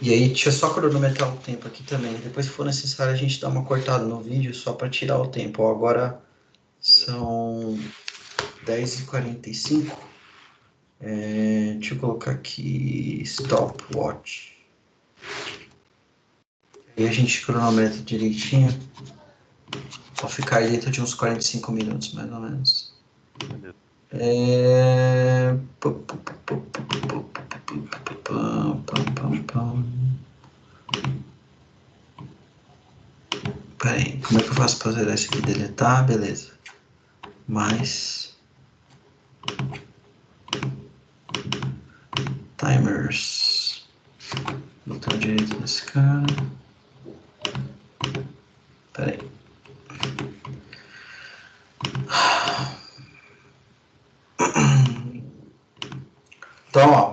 E aí, deixa eu só cronometrar o tempo aqui também. Depois, se for necessário, a gente dá uma cortada no vídeo só para tirar o tempo. Ó, agora são 10h45. Deixa eu colocar aqui stopwatch. Aí a gente cronometra direitinho. Pra ficar aí dentro de uns 45 minutos, mais ou menos. Beleza. Peraí, como é que eu faço pra zerar isso aqui? Deletar, beleza. Mais timers. Botão direito nesse cara. Peraí. Então, ó,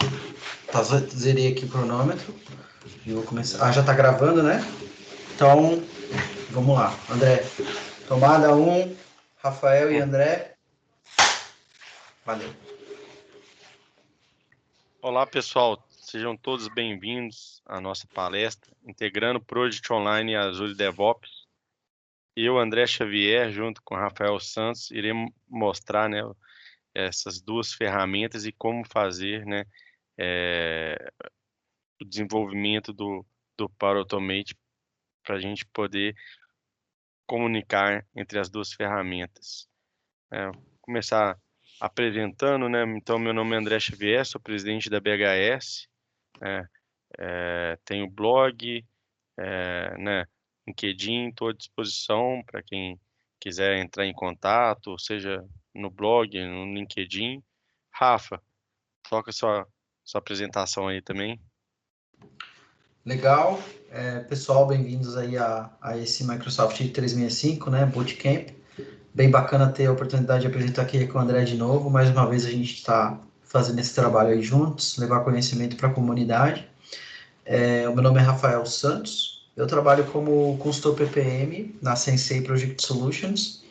zerei aqui o cronômetro. E vou começar. Ah, já tá gravando, né? Então, vamos lá. André, tomada 1, Rafael e André. Valeu. Olá, pessoal. Sejam todos bem-vindos à nossa palestra, integrando o Project Online e Azure DevOps. Eu, André Xavier, junto com Rafael Santos, iremos mostrar, né, essas duas ferramentas e como fazer, né, o desenvolvimento do Power Automate para a gente poder comunicar entre as duas ferramentas. Vou começar apresentando, né? Então, meu nome é André Xavier, sou presidente da BHS, né? Tenho blog, né? LinkedIn, estou à disposição para quem quiser entrar em contato, seja no blog, no LinkedIn. Rafa, toca sua apresentação aí também. Legal. Pessoal, bem-vindos aí a esse Microsoft 365, né? Bootcamp. Bem bacana ter a oportunidade de apresentar aqui com o André de novo. Mais uma vez a gente está fazendo esse trabalho aí juntos, levar conhecimento para a comunidade. O meu nome é Rafael Santos. Eu trabalho como consultor PPM na Sensei Project Solutions.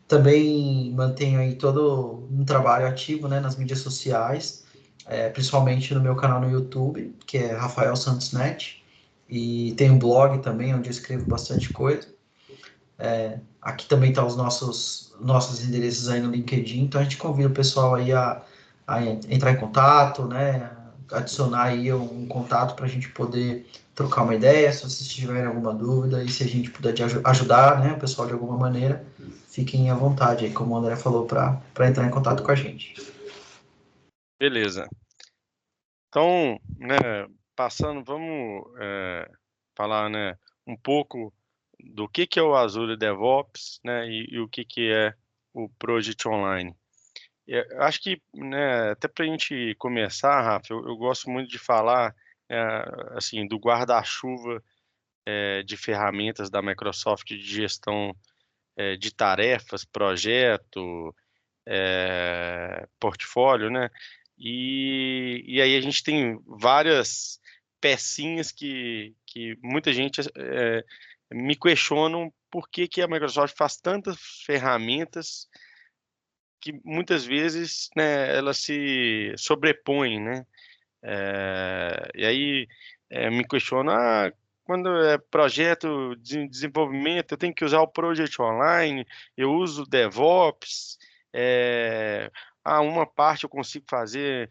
Também mantenho aí todo um trabalho ativo, né, nas mídias sociais, principalmente no meu canal no YouTube, que é Rafael Santos Net. E tem um blog também, onde eu escrevo bastante coisa. Aqui também estão os nossos endereços aí no LinkedIn, então a gente convida o pessoal aí a entrar em contato, né? Adicionar aí um contato para a gente poder trocar uma ideia, se vocês tiverem alguma dúvida e se a gente puder te ajudar, né, o pessoal de alguma maneira, fiquem à vontade aí, como o André falou, para entrar em contato com a gente. Beleza. Então, né, passando, vamos falar, né, um pouco do que é o Azure DevOps, né, e o que é o Project Online. Eu acho que, né, até para a gente começar, Rafa, eu gosto muito de falar, é, assim, do guarda-chuva de ferramentas da Microsoft de gestão de tarefas, projeto, portfólio, né? E aí a gente tem várias pecinhas que muita gente me questionam por que a Microsoft faz tantas ferramentas que muitas vezes, né, elas se sobrepõem, né? E aí me questionam, quando é projeto de desenvolvimento, eu tenho que usar o Project Online, eu uso DevOps, é, uma parte eu consigo fazer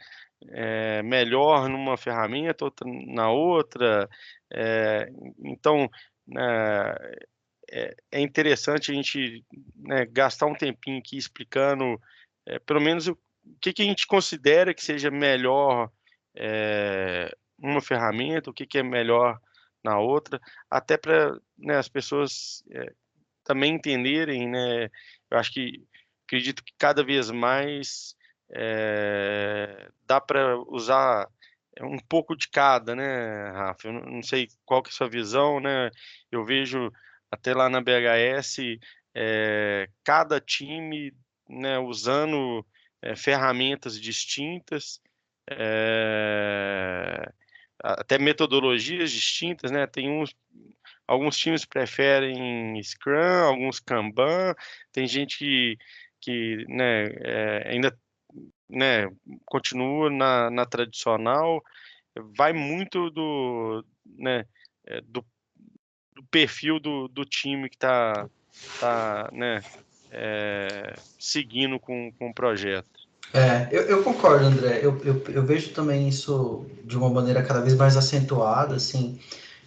melhor numa ferramenta, outra na outra. É, então, é interessante a gente, né, gastar um tempinho aqui explicando, pelo menos, o que a gente considera que seja melhor uma ferramenta, o que é melhor na outra, até para, né, as pessoas também entenderem, né? Eu acredito que cada vez mais dá para usar um pouco de cada, né, Rafa? Eu não sei qual que é a sua visão, né? Eu vejo até lá na BHS cada time, né, usando ferramentas distintas, é, até metodologias distintas, né? Alguns times preferem Scrum, alguns Kanban, tem gente que né, ainda, né, continua na tradicional, vai muito né, do perfil do time que está né, seguindo com o projeto. Eu concordo, André. Eu vejo também isso de uma maneira cada vez mais acentuada, assim,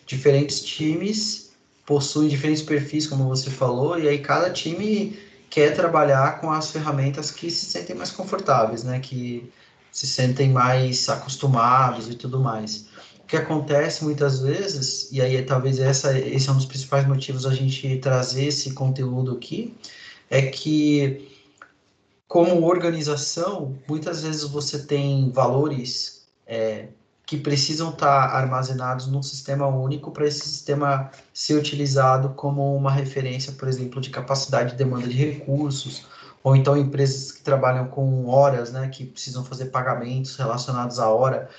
diferentes times possuem diferentes perfis, como você falou, e aí cada time quer trabalhar com as ferramentas que se sentem mais confortáveis, né? Que se sentem mais acostumados e tudo mais. O que acontece muitas vezes, e aí talvez esse é um dos principais motivos a gente trazer esse conteúdo aqui, é que como organização, muitas vezes você tem valores que precisam estar armazenados num sistema único para esse sistema ser utilizado como uma referência, por exemplo, de capacidade de demanda de recursos, ou então empresas que trabalham com horas, né, que precisam fazer pagamentos relacionados à hora.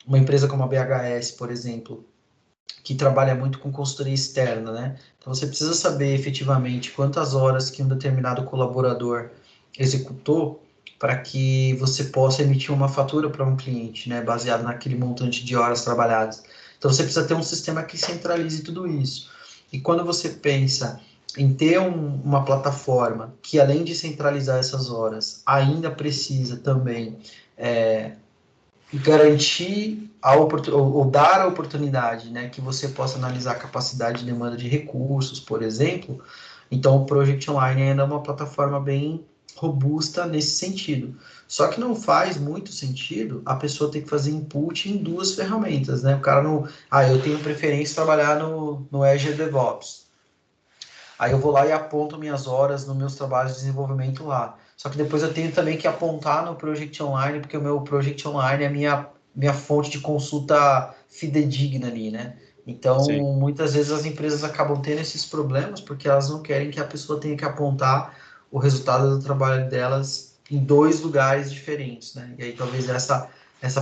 Uma empresa como a BHS, por exemplo, que trabalha muito com consultoria externa, né? Então você precisa saber efetivamente quantas horas que um determinado colaborador executou para que você possa emitir uma fatura para um cliente, né, baseado naquele montante de horas trabalhadas. Então você precisa ter um sistema que centralize tudo isso. E quando você pensa em ter uma plataforma que, além de centralizar essas horas, ainda precisa também garantir ou dar a oportunidade, né, que você possa analisar a capacidade de demanda de recursos, por exemplo, então o Project Online ainda é uma plataforma bem robusta nesse sentido. Só que não faz muito sentido a pessoa ter que fazer input em duas ferramentas, né? O cara não, eu tenho preferência de trabalhar no Azure DevOps. Aí eu vou lá e aponto minhas horas nos meus trabalhos de desenvolvimento lá. Só que depois eu tenho também que apontar no Project Online, porque o meu Project Online é a minha fonte de consulta fidedigna ali, né? Então, Sim. muitas vezes as empresas acabam tendo esses problemas porque elas não querem que a pessoa tenha que apontar o resultado do trabalho delas em dois lugares diferentes, né? E aí talvez essa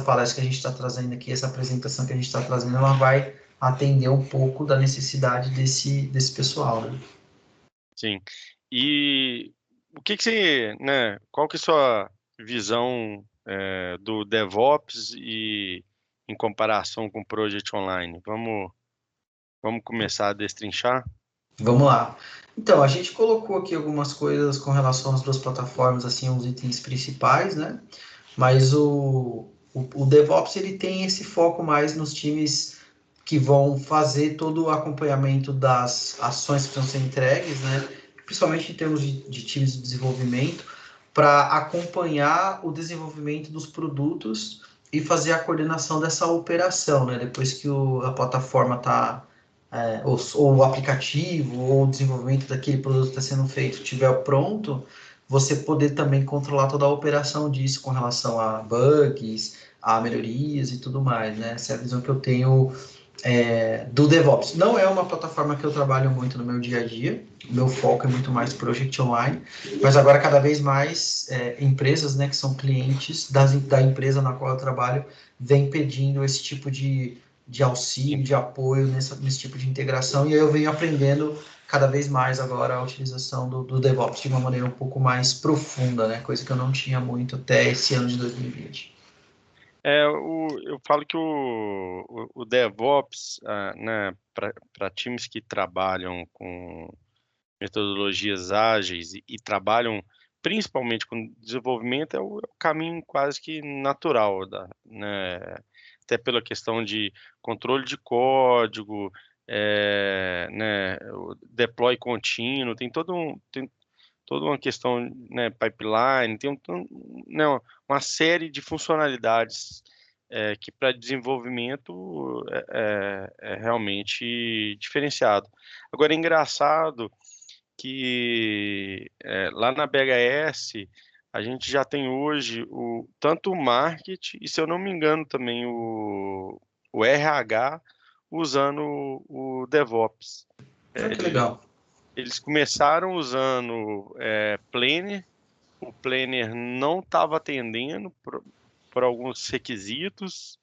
palestra que a gente está trazendo aqui, essa apresentação que a gente está trazendo, ela vai atender um pouco da necessidade desse pessoal, né? Sim. E o que você, né, qual que é a sua visão do DevOps e em comparação com o Project Online? Vamos começar a destrinchar? Vamos lá. Então, a gente colocou aqui algumas coisas com relação às duas plataformas, assim, os itens principais, né? Mas o DevOps, ele tem esse foco mais nos times que vão fazer todo o acompanhamento das ações que precisam ser entregues, né? Principalmente em termos de times de desenvolvimento, para acompanhar o desenvolvimento dos produtos e fazer a coordenação dessa operação, né? Depois que a plataforma está ou o aplicativo, ou o desenvolvimento daquele produto que está sendo feito estiver pronto, você poder também controlar toda a operação disso com relação a bugs, a melhorias e tudo mais, né? Essa é a visão que eu tenho do DevOps. Não é uma plataforma que eu trabalho muito no meu dia a dia, o meu foco é muito mais Project Online, mas agora cada vez mais empresas, né, que são clientes da empresa na qual eu trabalho, vêm pedindo esse tipo de auxílio, de apoio nesse tipo de integração, e aí eu venho aprendendo cada vez mais agora a utilização do DevOps de uma maneira um pouco mais profunda, né, coisa que eu não tinha muito até esse ano de 2020. Eu falo que o DevOps, né, para times que trabalham com metodologias ágeis e trabalham principalmente com desenvolvimento, é o caminho quase que natural, né? Até pela questão de controle de código, né, o deploy contínuo, tem toda uma questão, né, pipeline, né, uma série de funcionalidades que para desenvolvimento é realmente diferenciado. Agora, é engraçado que lá na BHS a gente já tem hoje tanto o marketing e, se eu não me engano, também o RH usando o DevOps. Ah, que Ele- legal. Eles começaram usando Planner, o Planner não estava atendendo por alguns requisitos,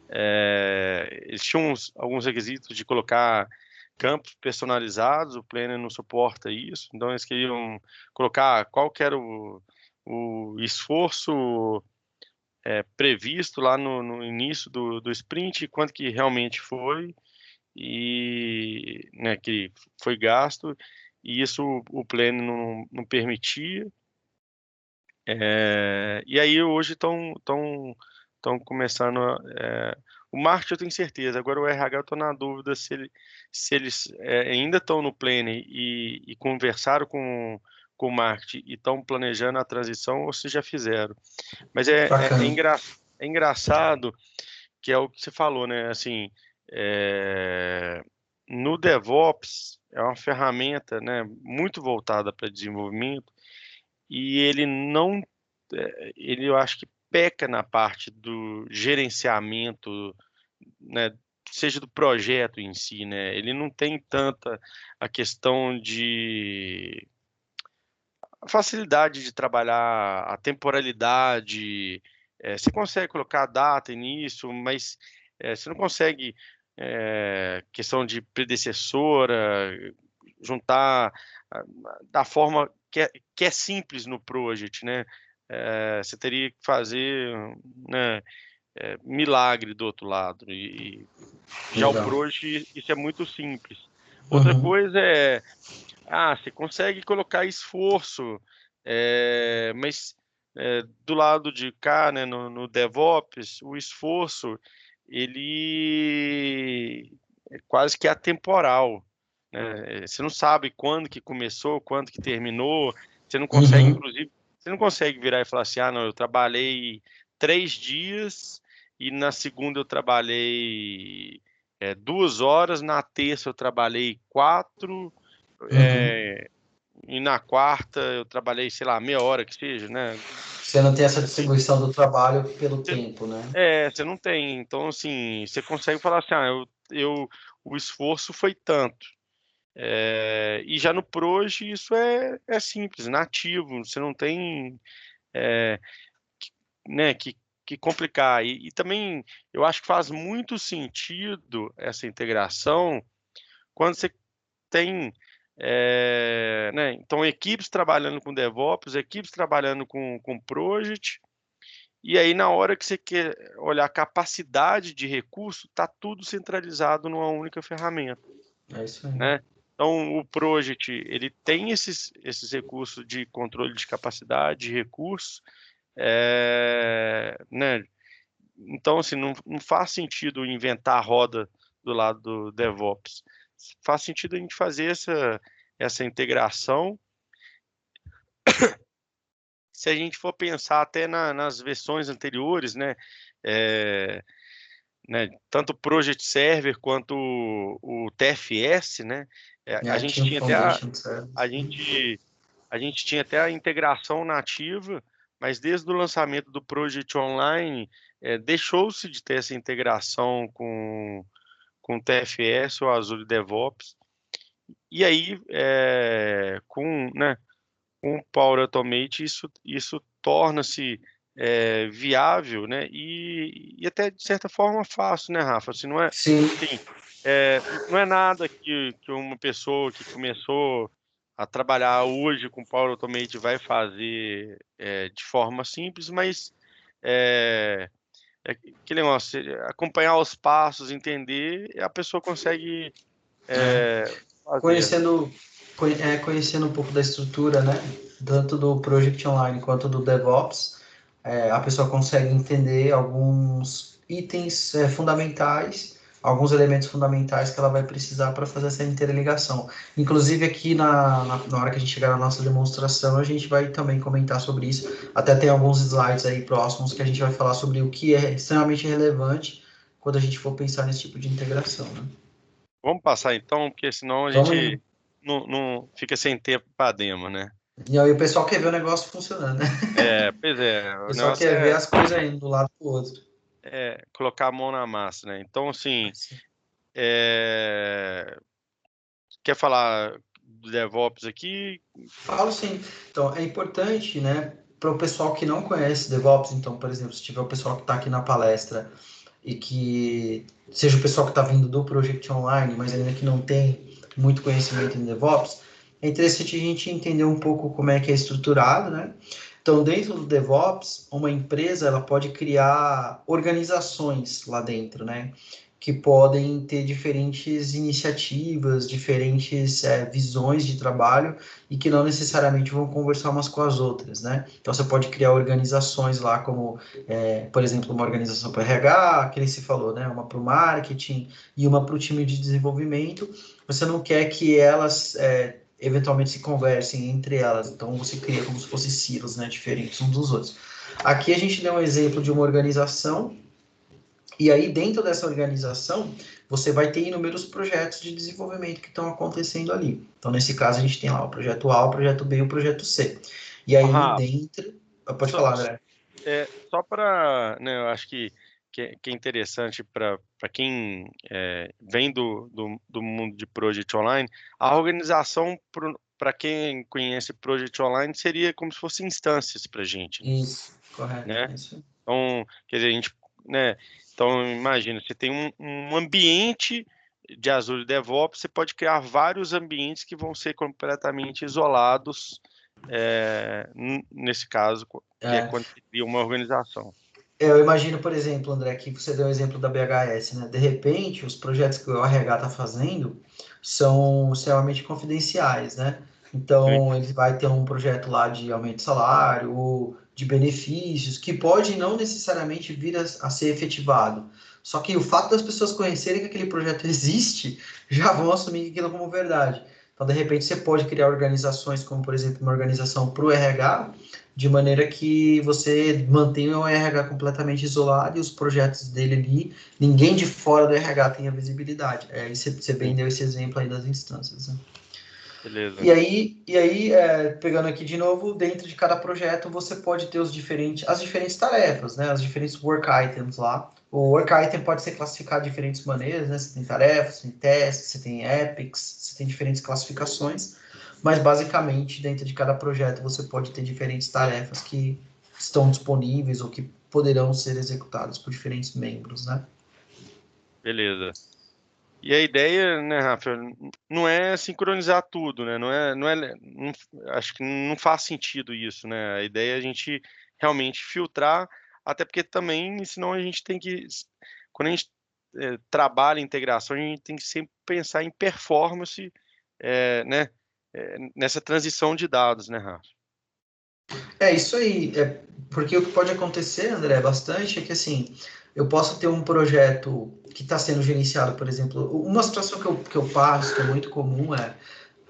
eles tinham alguns requisitos de colocar campos personalizados, o Planner não suporta isso, então eles queriam colocar qual que era o esforço previsto lá no início do sprint, e quanto que realmente foi. e, né, que foi gasto, e isso o pleno não permitia. E aí hoje estão começando o marketing eu tenho certeza, agora o RH eu estou na dúvida se eles ainda estão no planning e conversaram com o marketing e estão planejando a transição ou se já fizeram. Mas Bacana. é engraçado que é o que você falou, né? Assim, é, no DevOps é uma ferramenta, né, muito voltada para desenvolvimento e ele não, ele eu acho que peca na parte do gerenciamento, né, seja do projeto em si, né? Ele não tem tanta a questão de facilidade de trabalhar a temporalidade. Você consegue colocar data nisso, mas você não consegue questão de predecessora, juntar ah, da forma que é simples no project, né? Você teria que fazer, né, milagre do outro lado. E já o Legal. project, isso é muito simples. Outra Uhum. coisa você consegue colocar esforço, mas do lado de cá, né, no DevOps, o esforço ele é quase que atemporal, né? Você não sabe quando que começou, quando que terminou, você não consegue, Uhum. inclusive, você não consegue virar e falar assim, ah, não, eu trabalhei 3 dias e na segunda eu trabalhei 2 horas, na terça eu trabalhei 4, Uhum. é, e na quarta eu trabalhei, sei lá, meia hora que seja, né? Você não tem essa Assim, distribuição do trabalho pelo você, tempo, né? você não tem. Então, assim, você consegue falar assim, o esforço foi tanto. E já no Proj isso é simples, nativo, você não tem, né, que complicar. E também eu acho que faz muito sentido essa integração quando você tem, né, então equipes trabalhando com DevOps, equipes trabalhando com Project, e aí na hora que você quer olhar a capacidade de recurso, está tudo centralizado numa única ferramenta, É isso aí. né? Então o Project ele tem esses recursos de controle de capacidade, de recursos, né? Então assim não faz sentido inventar a roda do lado do DevOps. Faz sentido a gente fazer essa integração. Se a gente for pensar até nas versões anteriores, é, tanto o Project Server quanto o TFS, né, a É, gente Team tinha até Foundation a Service. gente, a gente tinha até a integração nativa, mas desde o lançamento do Project Online, deixou-se de ter essa integração com o TFS ou Azure DevOps. E aí, com o Power Automate, isso torna-se viável, né? E até, de certa forma, fácil, né, Rafa? Assim, Sim. assim, não é nada que uma pessoa que começou a trabalhar hoje com Power Automate vai fazer de forma simples, mas é, aquele negócio, acompanhar os passos, entender, a pessoa consegue É. fazer. Conhecendo, conhecendo um pouco da estrutura, né? Tanto do Project Online quanto do DevOps, a pessoa consegue entender alguns itens fundamentais, alguns elementos fundamentais que ela vai precisar para fazer essa interligação. Inclusive, aqui na hora que a gente chegar na nossa demonstração, a gente vai também comentar sobre isso. Até tem alguns slides aí próximos que a gente vai falar sobre o que é extremamente relevante quando a gente for pensar nesse tipo de integração, né? Vamos passar então, porque senão a Vamos gente indo. não fica sem tempo para demo, né? E aí o pessoal quer ver o negócio funcionando, né? Pois é, O o pessoal negócio quer ver as coisas indo do lado pro outro. colocar a mão na massa, né? Então, assim, Assim. quer falar do DevOps aqui? Falo sim. Então, é importante, né, para o pessoal que não conhece DevOps, então, por exemplo, se tiver o pessoal que está aqui na palestra e que seja o pessoal que está vindo do Project Online, mas ainda que não tem muito conhecimento em DevOps, é interessante a gente entender um pouco como é que é estruturado, né? Então, dentro do DevOps, uma empresa ela pode criar organizações lá dentro, né? que podem ter diferentes iniciativas, diferentes visões de trabalho e que não necessariamente vão conversar umas com as outras, né? Então você pode criar organizações lá como, por exemplo, uma organização para RH, que nem se falou, né? Uma para o marketing e uma para o time de desenvolvimento. Você não quer que elas eventualmente se conversem entre elas, então você cria como se fossem silos, né? Diferentes uns dos outros. Aqui a gente deu um exemplo de uma organização e aí, dentro dessa organização, você vai ter inúmeros projetos de desenvolvimento que estão acontecendo ali. Então, nesse caso, a gente tem lá o projeto A, o projeto B e o projeto C. E aí, Rafa, dentro. Pode só, falar, André. só para, né, eu acho que é interessante para quem vem do mundo de Project Online, a organização, para quem conhece Project Online, seria como se fossem instâncias para a gente, Isso, correto. né? É isso aí. Então, quer dizer, a gente, né? Então, imagina, você tem um ambiente de Azure DevOps, você pode criar vários ambientes que vão ser completamente isolados, nesse caso, que é É, quando você cria uma organização. eu imagino, por exemplo, André, que você deu o exemplo da BHS, né? De repente, os projetos que o RH está fazendo são extremamente confidenciais, né? Então, ele vai ter um projeto lá de aumento de salário ou de benefícios, que pode não necessariamente vir a ser efetivado. Só que o fato das pessoas conhecerem que aquele projeto existe, já vão assumir aquilo como verdade. Então, de repente, você pode criar organizações como, por exemplo, uma organização para o RH, de maneira que você mantenha o RH completamente isolado e os projetos dele ali, ninguém de fora do RH tenha visibilidade. Aí você bem Sim, deu esse exemplo aí das instâncias, né? beleza. E aí, pegando aqui de novo, dentro de cada projeto você pode ter as diferentes tarefas, né? As diferentes work items lá. O work item pode ser classificado de diferentes maneiras, né? Você tem tarefas, você tem tasks, você tem epics, você tem diferentes classificações, mas basicamente dentro de cada projeto você pode ter diferentes tarefas que estão disponíveis ou que poderão ser executadas por diferentes membros, né? Beleza. E a ideia, né, Rafa, não é sincronizar tudo, né? Acho que não faz sentido isso, né? A ideia é a gente realmente filtrar, até porque também, senão a gente tem que, quando a gente trabalha em integração, a gente tem que sempre pensar em performance, né? Nessa transição de dados, né, Rafa? É isso aí, porque o que pode acontecer, André, bastante, é que assim, eu posso ter um projeto que está sendo gerenciado, por exemplo, uma situação que eu passo, que é muito comum,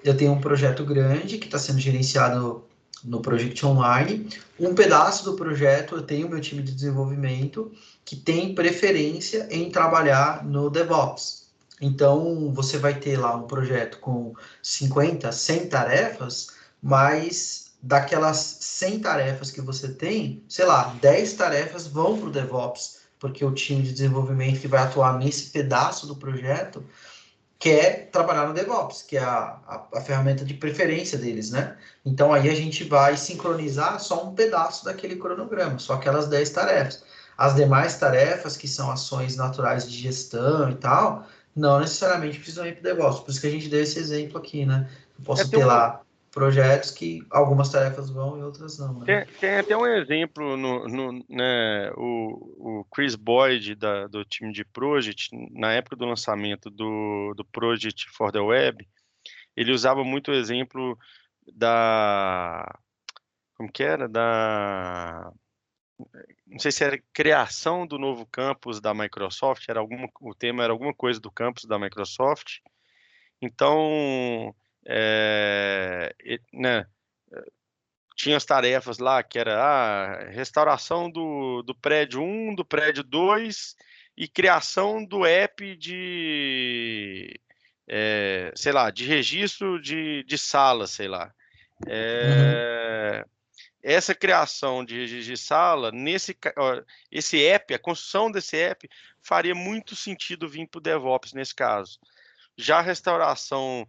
eu tenho um projeto grande que está sendo gerenciado no Project Online, um pedaço do projeto eu tenho meu time de desenvolvimento que tem preferência em trabalhar no DevOps. Então, você vai ter lá um projeto com 50, 100 tarefas, mas daquelas 100 tarefas que você tem, sei lá, 10 tarefas vão para o DevOps, porque o time de desenvolvimento que vai atuar nesse pedaço do projeto quer trabalhar no DevOps, que é a ferramenta de preferência deles, né? Então aí a gente vai sincronizar só um pedaço daquele cronograma, só aquelas 10 tarefas. As demais tarefas, que são ações naturais de gestão e tal, não necessariamente precisam ir para o DevOps. Por isso que a gente deu esse exemplo aqui, né? Eu É, posso tem ter um, lá projetos que algumas tarefas vão e outras não, né? tem até um exemplo né, o Chris Boyd do time de Project, na época do lançamento do Project for the Web, ele usava muito o exemplo da, como que era? Não sei se era criação do novo campus da Microsoft, o tema era alguma coisa do campus da Microsoft. Então, né, tinha as tarefas lá que era a restauração do prédio um, do prédio 2 e criação do app sei lá, de registro de sala, sei lá. Uhum. É, essa criação de registro de sala, esse app, a construção desse app, faria muito sentido vir para o DevOps nesse caso. Já a restauração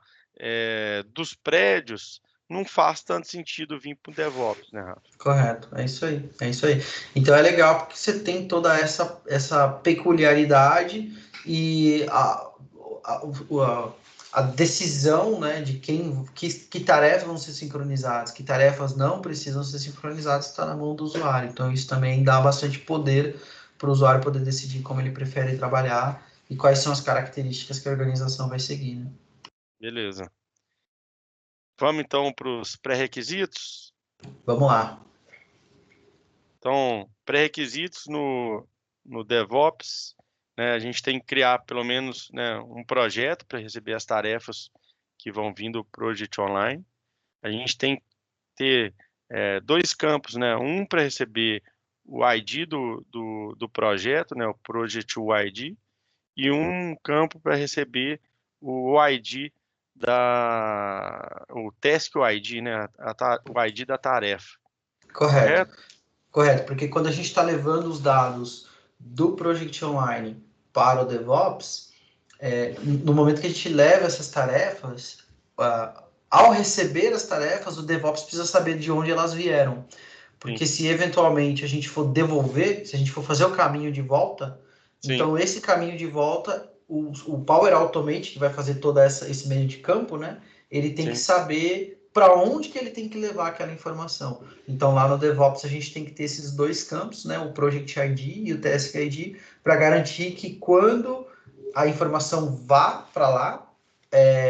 dos prédios não faz tanto sentido vir para o DevOps, né, Rafa? Correto, é isso aí, é isso aí. Então é legal porque você tem toda essa peculiaridade e a, a decisão, né, de que tarefas vão ser sincronizadas, que tarefas não precisam ser sincronizadas, está na mão do usuário. Então isso também dá bastante poder para o usuário poder decidir como ele prefere trabalhar e quais são as características que a organização vai seguir, né? Beleza. Vamos então para os pré-requisitos. Vamos lá. Então, pré-requisitos no DevOps, né, a gente tem que criar pelo menos, né, um projeto para receber as tarefas que vão vir do Project Online. A gente tem que ter dois campos, né, um para receber o ID do projeto, né, o Project UID, e um campo para receber o ID o Task ID, né, o ID da tarefa, Correto. correto? Correto, porque quando a gente está levando os dados do Project Online para o DevOps, no momento que a gente leva essas tarefas, ao receber as tarefas, o DevOps precisa saber de onde elas vieram. Sim, Porque se eventualmente a gente for devolver, se a gente for fazer o caminho de volta, sim, então esse caminho de volta, o Power Automate, que vai fazer todo esse meio de campo, né? Ele tem que sim. saber para onde que ele tem que levar aquela informação. Então lá no DevOps a gente tem que ter esses dois campos, né? O Project ID e o Task ID, para garantir que quando a informação vá para lá,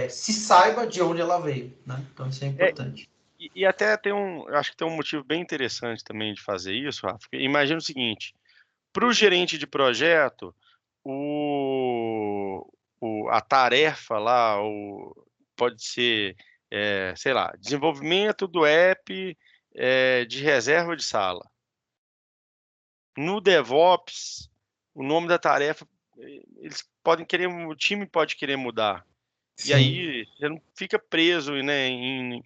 se saiba de onde ela veio, né? Então isso é É, importante. e até eu acho que tem um motivo bem interessante também de fazer isso, Rafa. Imagina o seguinte, para o gerente de projeto, o, a tarefa lá, pode ser, sei lá, desenvolvimento do app de reserva de sala. No DevOps, o nome da tarefa, eles podem querer, o time pode querer mudar. E Sim, aí você não fica preso, né, em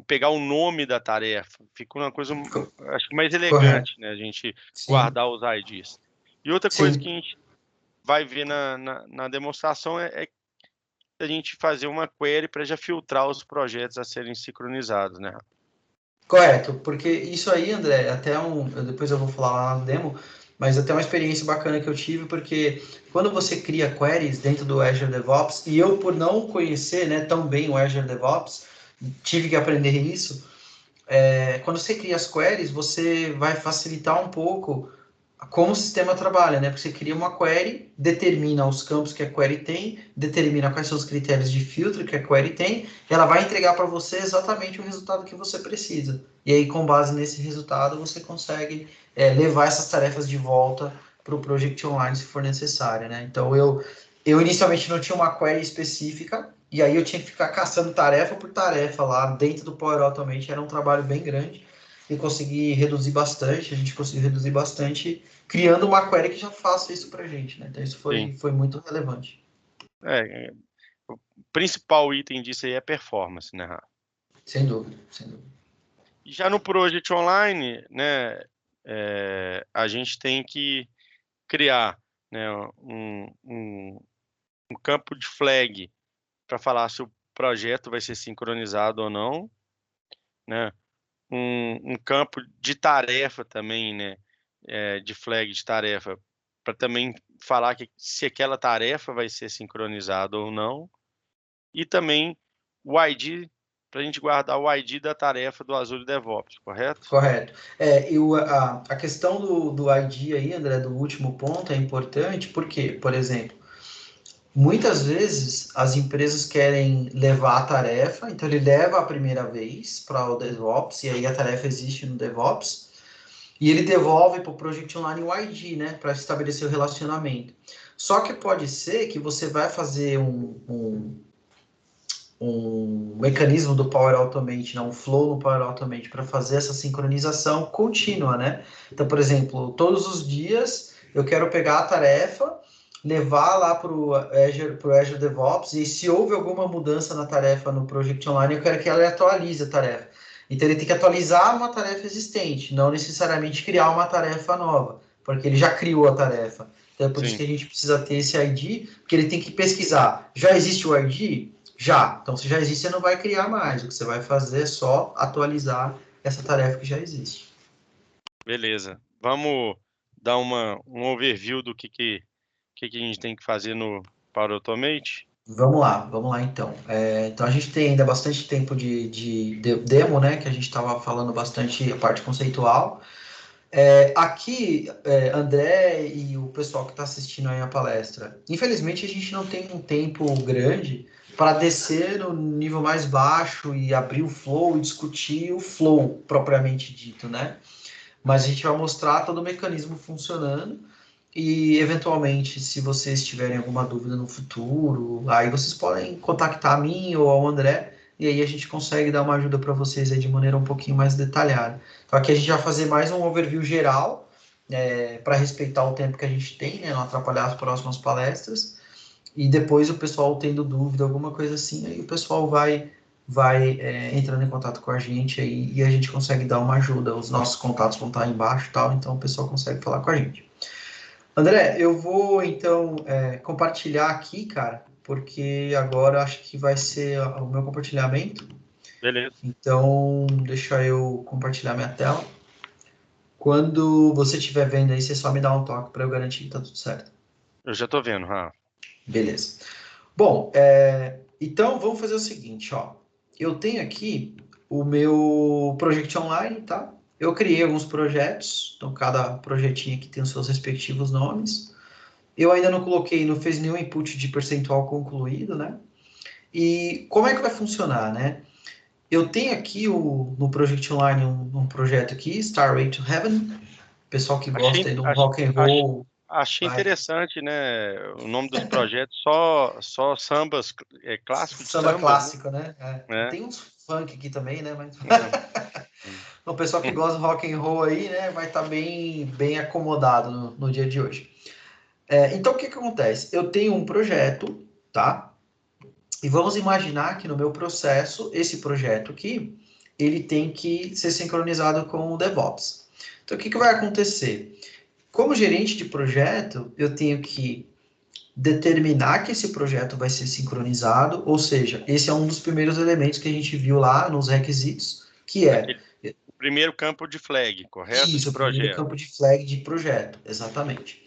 pegar o nome da tarefa. Fica uma coisa, acho que mais correto. elegante, né, a gente Sim, guardar os IDs. E outra coisa que a sim. gente vai ver na demonstração é a gente fazer uma query para já filtrar os projetos a serem sincronizados, né? Correto, porque isso aí, André, depois eu vou falar lá no demo, mas até uma experiência bacana que eu tive, porque quando você cria queries dentro do Azure DevOps, e eu por não conhecer, né, tão bem o Azure DevOps, tive que aprender isso, quando você cria as queries, você vai facilitar um pouco como o sistema trabalha, né? Porque você cria uma query, determina os campos que a query tem, determina quais são os critérios de filtro que a query tem, e ela vai entregar para você exatamente o resultado que você precisa. E aí, com base nesse resultado, você consegue levar essas tarefas de volta para o Project Online se for necessário, né? Então, eu inicialmente não tinha uma query específica, e aí eu tinha que ficar caçando tarefa por tarefa lá dentro do Power Automate, era um trabalho bem grande, e consegui reduzir bastante, a gente conseguiu reduzir bastante criando uma query que já faça isso para a gente, né? Então isso Sim. foi muito relevante. O principal item disso aí é performance, né, Rafa? Sem dúvida, sem dúvida. E já no Project Online, né, a gente tem que criar, né, um campo de flag para falar se o projeto vai ser sincronizado ou não, né? Um campo de tarefa também, né? De flag de tarefa, para também falar que se aquela tarefa vai ser sincronizada ou não. E também o ID, para a gente guardar o ID da tarefa do Azure DevOps, correto? Correto. A questão do ID aí, André, do último ponto é importante, porque, por exemplo, muitas vezes as empresas querem levar a tarefa, então ele leva a primeira vez para o DevOps, e aí a tarefa existe no DevOps, e ele devolve para o Project Online o ID, né, para estabelecer o relacionamento. Só que pode ser que você vai fazer um mecanismo do Power Automate, né, um flow no Power Automate para fazer essa sincronização contínua, né? Então, por exemplo, todos os dias eu quero pegar a tarefa, levar lá para o Azure DevOps e se houve alguma mudança na tarefa no Project Online, eu quero que ela atualize a tarefa. Então ele tem que atualizar uma tarefa existente, não necessariamente criar uma tarefa nova, porque ele já criou a tarefa. Então é por isso Sim, que a gente precisa ter esse ID, porque ele tem que pesquisar. Já existe o ID? Já. Então, se já existe, você não vai criar mais. O que você vai fazer é só atualizar essa tarefa que já existe. beleza. Vamos dar um overview do que a gente tem que fazer no Power Automate? Vamos lá então. Então a gente tem ainda bastante tempo de demo, né? Que a gente estava falando bastante a parte conceitual. Aqui, André e o pessoal que está assistindo aí a palestra, infelizmente a gente não tem um tempo grande para descer no nível mais baixo e abrir o flow e discutir o flow propriamente dito, né? Mas a gente vai mostrar todo o mecanismo funcionando e, eventualmente, se vocês tiverem alguma dúvida no futuro, aí vocês podem contactar a mim ou ao André, e aí a gente consegue dar uma ajuda para vocês aí de maneira um pouquinho mais detalhada. Então, aqui a gente vai fazer mais um overview geral, para respeitar o tempo que a gente tem, né, não atrapalhar as próximas palestras, e depois o pessoal tendo dúvida, alguma coisa assim, aí o pessoal vai entrando em contato com a gente aí e a gente consegue dar uma ajuda. Os nossos contatos vão estar aí embaixo e tal, então o pessoal consegue falar com a gente. André, eu vou então compartilhar aqui, cara, porque agora acho que vai ser o meu compartilhamento. Beleza. Então, deixa eu compartilhar minha tela. Quando você estiver vendo aí, você só me dá um toque para eu garantir que tá tudo certo. Eu já tô vendo, Beleza. Bom, então vamos fazer o seguinte, ó. Eu tenho aqui o meu Project Online, tá? Eu criei alguns projetos, então cada projetinho aqui tem os seus respectivos nomes. Eu ainda não coloquei, não fez nenhum input de percentual concluído, né? E como é que vai funcionar, né? Eu tenho aqui no Project Online um projeto aqui, Starway to Heaven. Pessoal que gosta Achei, aí do ach- rock and ach- roll, achei vai. interessante, né? O nome dos projetos, só sambas, clássico de Samba sambas, né? clássico, né? É, Tem uns funk aqui também, né? Mas é. o pessoal que gosta do rock and roll aí, né, vai estar bem acomodado no dia de hoje. Então, o que acontece? Eu tenho um projeto, tá? E vamos imaginar que no meu processo, esse projeto aqui, ele tem que ser sincronizado com o DevOps. Então, o que vai acontecer? Como gerente de projeto, eu tenho que determinar que esse projeto vai ser sincronizado, ou seja, esse é um dos primeiros elementos que a gente viu lá nos requisitos, que é Aquele o primeiro campo de flag, correto? De isso, o primeiro projeto. campo de flag de projeto, exatamente.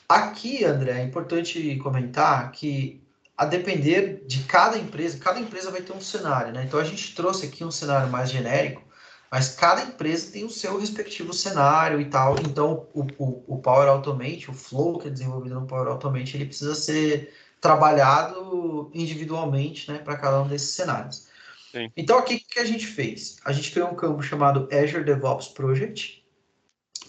Aqui, André, é importante comentar que, a depender de cada empresa vai ter um cenário, né? Então a gente trouxe aqui um cenário mais genérico, mas cada empresa tem o seu respectivo cenário e tal. Então o Power Automate, o flow que é desenvolvido no Power Automate, ele precisa ser trabalhado individualmente, né, para cada um desses cenários. Sim. Então aqui o que a gente fez? A gente criou um campo chamado Azure DevOps Project,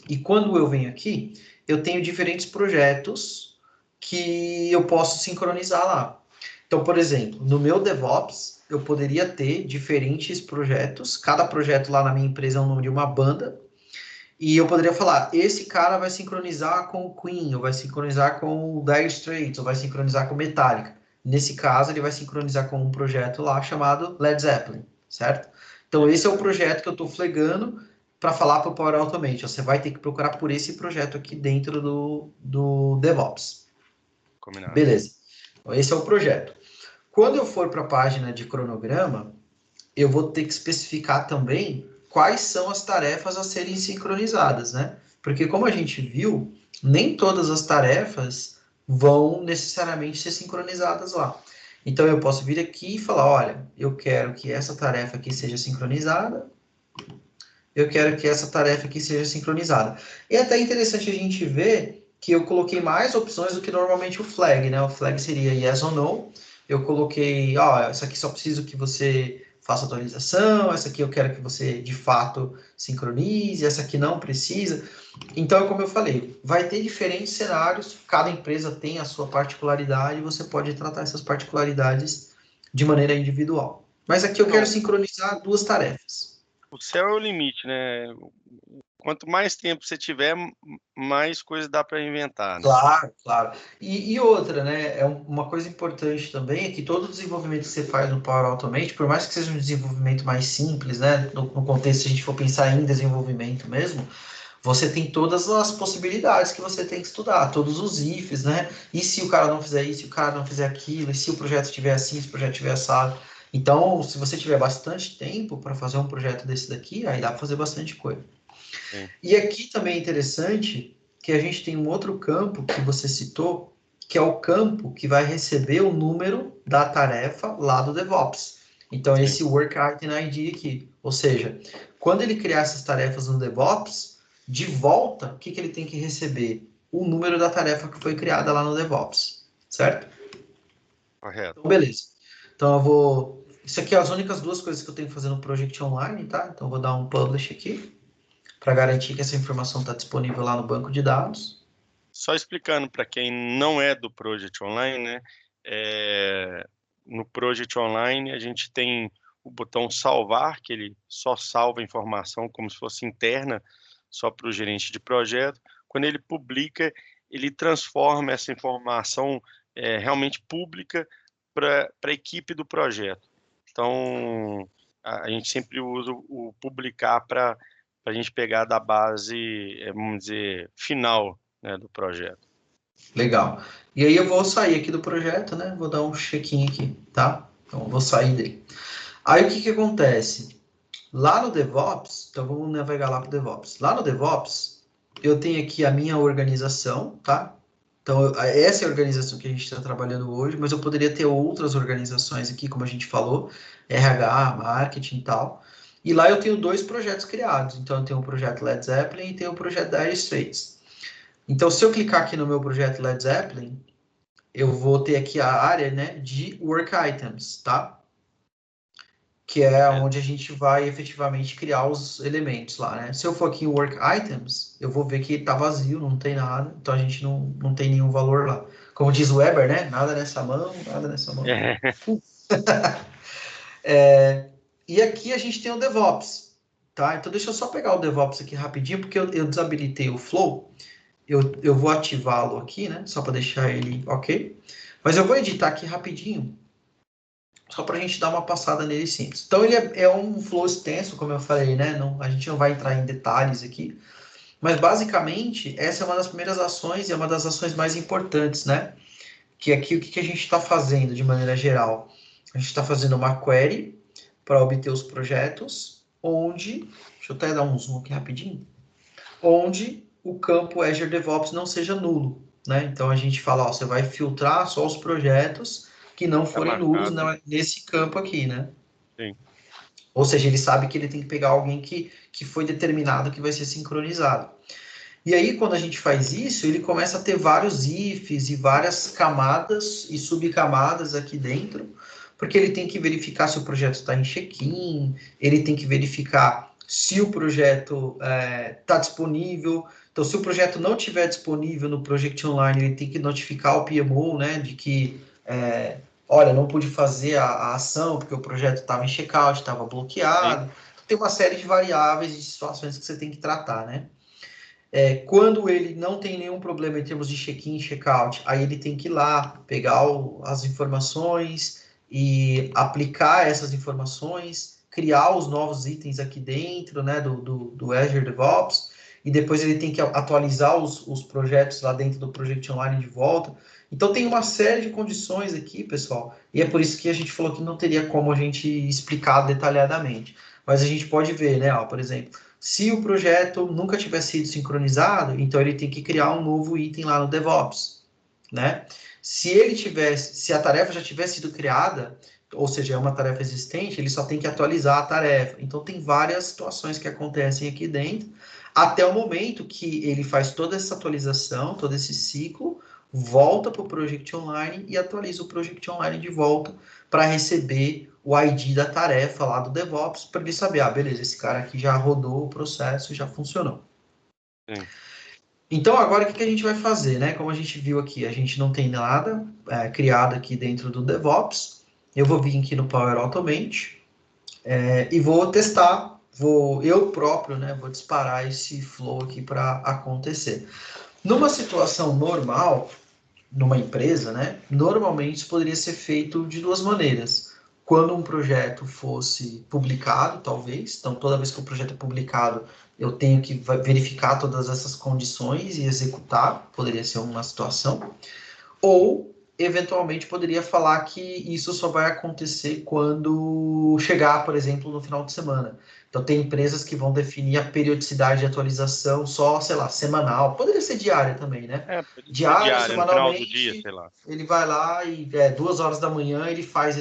e quando eu venho aqui, eu tenho diferentes projetos que eu posso sincronizar lá. Então, por exemplo, no meu DevOps, eu poderia ter diferentes projetos. Cada projeto lá na minha empresa é o nome de uma banda. E eu poderia falar, esse cara vai sincronizar com o Queen, ou vai sincronizar com o Dire Straits, ou vai sincronizar com Metallica. Nesse caso, ele vai sincronizar com um projeto lá chamado Led Zeppelin, certo? Então, esse é o projeto que eu estou flegando para falar para o Power Automate. Você vai ter que procurar por esse projeto aqui dentro do DevOps. Combinado. Beleza. Então, esse é o projeto. Quando eu for para a página de cronograma, eu vou ter que especificar também quais são as tarefas a serem sincronizadas, né? Porque como a gente viu, nem todas as tarefas vão necessariamente ser sincronizadas lá. Então eu posso vir aqui e falar, olha, eu quero que essa tarefa aqui seja sincronizada, eu quero que essa tarefa aqui seja sincronizada. E é até interessante a gente ver que eu coloquei mais opções do que normalmente o flag, né? O flag seria yes ou no. Eu coloquei, ó, essa aqui só preciso que você faça atualização, essa aqui eu quero que você de fato sincronize, essa aqui não precisa. Então, como eu falei, vai ter diferentes cenários, cada empresa tem a sua particularidade, e você pode tratar essas particularidades de maneira individual. Mas aqui eu quero Não, sincronizar duas tarefas. o céu é o limite, né? Quanto mais tempo você tiver, mais coisa dá para inventar, né? Claro, claro. E outra, né? Uma coisa importante também é que todo o desenvolvimento que você faz no Power Automate, por mais que seja um desenvolvimento mais simples, né? No contexto, se a gente for pensar em desenvolvimento mesmo, você tem todas as possibilidades que você tem que estudar, todos os ifs, né? E se o cara não fizer isso, se o cara não fizer aquilo, e se o projeto estiver assim, se o projeto estiver assado. Então, se você tiver bastante tempo para fazer um projeto desse daqui, aí dá para fazer bastante coisa. Sim. E aqui também é interessante que a gente tem um outro campo que você citou, que é o campo que vai receber o número da tarefa lá do DevOps. Então, Sim. esse Work Item ID aqui. Ou seja, quando ele criar essas tarefas no DevOps, de volta, o que ele tem que receber? O número da tarefa que foi criada lá no DevOps, certo? Correto. Então, beleza. Então, eu vou... Isso aqui é as únicas duas coisas que eu tenho que fazer no Project Online, tá? Então, eu vou dar um publish aqui, para garantir que essa informação está disponível lá no banco de dados. Só explicando para quem não é do Project Online, né? No Project Online a gente tem o botão salvar, que ele só salva a informação como se fosse interna, só para o gerente de projeto. Quando ele publica, ele transforma essa informação realmente pública para a equipe do projeto. Então, a gente sempre usa o publicar para a gente pegar da base, vamos dizer, final, né, do projeto. Legal. E aí eu vou sair aqui do projeto, né? Vou dar um check-in aqui, tá? Então, eu vou sair dele. Aí, o que acontece? Lá no DevOps, então vamos navegar lá para o DevOps. Lá no DevOps, eu tenho aqui a minha organização, tá? Então, essa é a organização que a gente está trabalhando hoje, mas eu poderia ter outras organizações aqui, como a gente falou, RH, marketing e tal. E lá eu tenho dois projetos criados. Então, eu tenho o projeto Led Zeppelin e tenho o projeto Dire Straits. Então, se eu clicar aqui no meu projeto Led Zeppelin, eu vou ter aqui a área, né, de Work Items, tá? Que é onde a gente vai efetivamente criar os elementos lá, né? Se eu for aqui em Work Items, eu vou ver que está vazio, não tem nada, então a gente não tem nenhum valor lá. Como diz o Weber, né? Nada nessa mão, nada nessa mão. E aqui a gente tem o DevOps, tá? Então deixa eu só pegar o DevOps aqui rapidinho, porque eu desabilitei o Flow, eu vou ativá-lo aqui, né? Só para deixar ele ok. Mas eu vou editar aqui rapidinho, só para a gente dar uma passada nele simples. Então, ele é um flow extenso, como eu falei, né? Não, a gente não vai entrar em detalhes aqui, mas basicamente, essa é uma das primeiras ações e é uma das ações mais importantes, né? Que aqui o que a gente está fazendo de maneira geral? A gente está fazendo uma query para obter os projetos, onde, deixa eu até dar um zoom aqui rapidinho, onde o campo Azure DevOps não seja nulo, né? Então a gente fala, ó, você vai filtrar só os projetos que não Tá forem nulos marcado. nesse campo aqui, né? Sim. Ou seja, ele sabe que ele tem que pegar alguém que foi determinado que vai ser sincronizado. E aí, quando a gente faz isso, ele começa a ter vários ifs e várias camadas e subcamadas aqui dentro, porque ele tem que verificar se o projeto está em check-in, ele tem que verificar se o projeto está disponível. Então, se o projeto não estiver disponível no Project Online, ele tem que notificar o PMO, né, de que olha, não pude fazer a ação porque o projeto estava em checkout, estava bloqueado. Sim. Tem uma série de variáveis e situações que você tem que tratar, né? Quando ele não tem nenhum problema em termos de check-in e check-out, aí ele tem que ir lá, pegar as informações e aplicar essas informações, criar os novos itens aqui dentro, né, do Azure DevOps, e depois ele tem que atualizar os projetos lá dentro do Project Online de volta. Então tem uma série de condições aqui, pessoal, e é por isso que a gente falou que não teria como a gente explicar detalhadamente. Mas a gente pode ver, né, ó, por exemplo, se o projeto nunca tiver sido sincronizado, então ele tem que criar um novo item lá no DevOps, né? Se a tarefa já tiver sido criada, ou seja, é uma tarefa existente, ele só tem que atualizar a tarefa. Então tem várias situações que acontecem aqui dentro, até o momento que ele faz toda essa atualização, todo esse ciclo, volta para o Project Online e atualiza o Project Online de volta para receber o ID da tarefa lá do DevOps para ele saber, beleza, esse cara aqui já rodou o processo e já funcionou. Sim. Então, agora o que a gente vai fazer, né? Como a gente viu aqui, a gente não tem nada criado aqui dentro do DevOps. Eu vou vir aqui no Power Automate e vou testar, eu próprio, né? Vou disparar esse flow aqui para acontecer. Numa situação normal, numa empresa, né? Normalmente isso poderia ser feito de duas maneiras. Quando um projeto fosse publicado, talvez, então toda vez que o projeto é publicado, eu tenho que verificar todas essas condições e executar, poderia ser uma situação, ou eventualmente poderia falar que isso só vai acontecer quando chegar, por exemplo, no final de semana. Então tem empresas que vão definir a periodicidade de atualização só, sei lá, semanal, poderia ser diária também, né? Pode ser Diária, diário, no final do dia, semanalmente, sei lá. ele vai lá e 2 horas da manhã ele faz